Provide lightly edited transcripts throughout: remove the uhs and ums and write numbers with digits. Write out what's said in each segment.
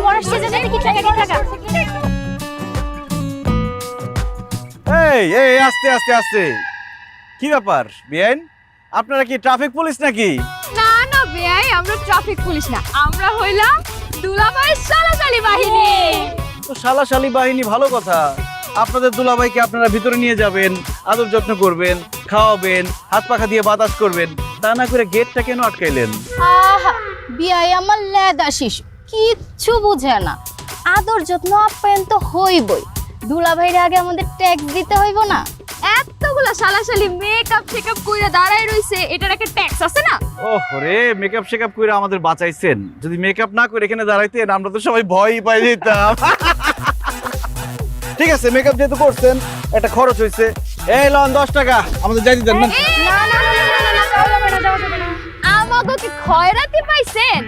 বড় আসছে যে কি টাকা কি টাকা। এই এই আস্তে আস্তে আস্তে, কি ব্যাপার বিয়াইন, আপনারা কি ট্রাফিক পুলিশ নাকি? না না ভাই, আমরা ট্রাফিক পুলিশ না, আমরা হইলাম দুলাভাইয়ের সালাসালি বাহিনী। তো সালাশালি বাহিনী, ভালো কথা। আপনাদের দুলাভাইকে আপনারা ভিতরে নিয়ে যাবেন, আদর যত্ন করবেন, খাওয়াবেন, হাত পাখা দিয়ে বাতাস করবেন, তা না করে গেটটা কেন আটকাইলেন? আহা বিয়াই আমার লেদা শিশু, কিচ্ছু বুঝে না। আদর যত্ন আপ্যায়ন তো হইবই, দুলাভাইয়ের আগে আমাদের ট্যাক্স দিতে হইব না? এতগুলা সালাসালি মেকআপ শেকআপ কইরা দাঁড়ায় রইছে, এটার একটা ট্যাক্স আছে না? ওরে মেকআপ শেকআপ করে আমাদের বাঁচাইছেন, যদি মেকআপ না করে এখানে দাঁড়াইতেন আমরা তো সবাই ভয়ই পাই যেতাম। ঠিক আছে, মেকআপ যেহেতু করছেন একটা খরচ হয়েছে, এই লন 10 টাকা আমাদের যাই দিতেন না। না না না না না, যাওয়া যাবে না, যাওয়া যাবে না। আমাগো কি খয়রাতি পাইছেন?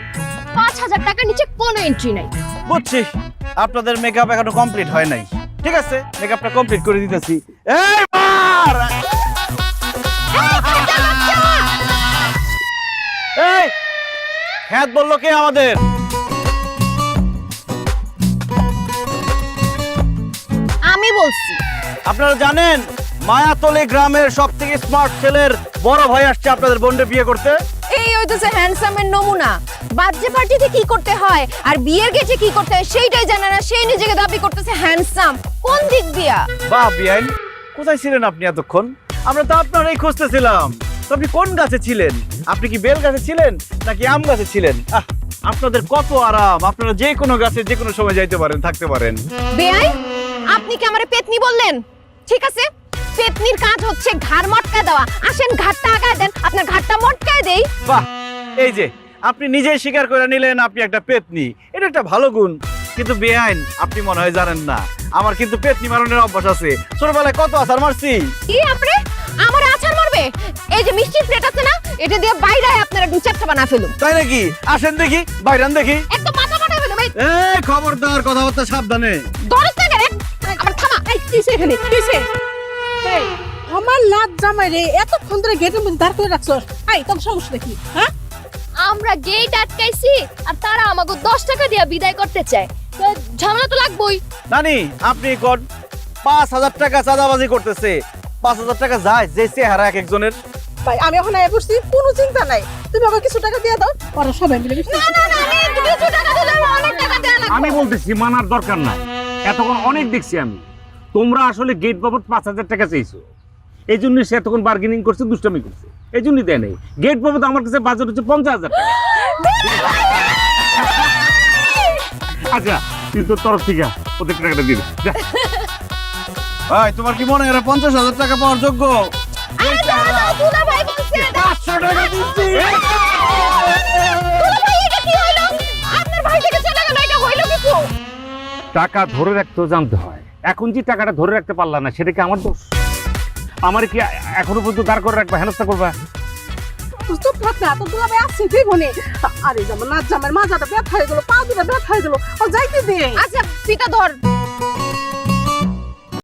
5000 টাকার নিচে কোনো এন্ট্রি নাই। বুঝছি, আপনাদের মেকআপ এখনো কমপ্লিট হয় নাই। ঠিক আছে, মেকআপটা কমপ্লিট করে দিতেছি। এই মার! এই খ্যাত বললো কে আমাদের? আমি বলছি। আপনারা জানেন মায়াতলী গ্রামের সব থেকে স্মার্ট ছেলের বড় ভাই আসছে আপনাদের বোনকে বিয়ে করতে। এই হইতেছে হ্যান্ডসামের নমুনা। বার্থডে পার্টিতে কি করতে হয় আর বিয়ের গেটে কি করতে হয় সেইটাই জানে না, সেই নিজেকে দাবি করতেছে হ্যান্ডসাম। কোন দিক দিয়া? বাহ বিয়াইন, কোথায় ছিলেন আপনি এতক্ষণ? আমরা তো আপনারই খুঁজতেছিলাম। তো আপনি কোন গাছে ছিলেন? আপনি কি বেল গাছে ছিলেন নাকি আম গাছে ছিলেন? আপনাদের কত আরাম, আপনারা যে কোনো গাছে যে কোনো সময় যাইতে পারেন, থাকতে পারেন। বেআইন, আপনি কি আমারে পেতনি বললেন? ঠিক আছে, পেতনির কাজ হচ্ছে ঘাড় মটকা দেওয়া। আসেন ঘাড়টা আগায় দেন, আপনার ঘাড়টা মটকায় দেই। বাহ, এই যে আপনি নিজেই স্বীকার করে নিলেন আপনি একটা পেতনি, এটা একটা ভালো গুণ। কিন্তু বেআইন, আপনি মনে হয় জানেন না আমার কিন্তু পেতনি মারনের অভ্যাস আছে। ছোটবেলায় কত আছাড় মারছি। কি আপনি আমার আছাড় মারবে? এই যে মিষ্টির প্লেট আছে না, এটা দিয়ে বাইরে আপনারা দু চারটা বানা ফেলুন। তাই নাকি? আসেন দেখি, বাইরান দেখি। একদম মাথা ফাটা ফেলুন। এই খবরদার, কথাবার্তা সাবধানে। দরজ না কেন? আবার থামা। এই কিসে এখানে কিসে? এই, আমার লাট জামাই রে এতক্ষণ ধরে গেটের মধ্যে দাঁড় করে রাখছস। আই তোর সমস্যা দেখি, হ্যাঁ? আমরা গেট আটকাইছি আর তারা আমাকে 10 টাকা দিয়ে বিদায় করতে চায়। তো ঝামেলা তো লাগবেই। নানি, আপনি কোন 5000 টাকা চাঁদাবাজি করতেছে? 5000 টাকা যায় যে চেহারা এক একজনের। ভাই আমি এখন আয় পড়ছি, কোনো চিন্তা নাই। তুমি আমাকে কিছু টাকা দিয়ে দাও, ওরা সবাই মিলে না না না, আমি কিছু টাকা দিলে অনেক টাকা দেয়া লাগবে। আমি বলতেছি মানার দরকার নাই, এতক্ষণ অনেক দেখছি আমি। তোমরা আসলে গেট বাবদ 5000 টাকা চাইছো, এই জন্য সে এতক্ষণ বার্গেনিং করছে, দুষ্টামি করছে, এই জন্যই দেয় নাই। গেট বাবদ আমার কাছে বাজেট হচ্ছে 50000 টাকা। আচ্ছা তুই তোর তরফ থেকে ওদের টাকাটা দিবি। ভাই, তোমার কি মনে হয় এরা 50000 টাকা পাওয়ার যোগ্য? আরে না না, দুলা ভাই বলছে 500 টাকা দিচ্ছি। দুলা ভাই, এটা কি হইলো? আপনার ভাই থেকে চলে গেল, এটা হইলো কিছু? টাকা ধরে রাখতেও জানতে হয়। এখন যে টাকাটা ধরে রাখতে পারলা না, সেটা কি আমার দোষ? আমার কি এখনো পর্যন্ত দাঁড় করে রাখবা, হেনস্থা করবা? চুপ থাক না, তোর দুলা ভাই আসছে জীবনে। আরে যেমন লাট জামাইয়ের মাজাটা ব্যথা হয়ে গেল, পা দুটা ব্যথা হয়ে গেল, ও যাইতে দে। আচ্ছা পিতা ধর।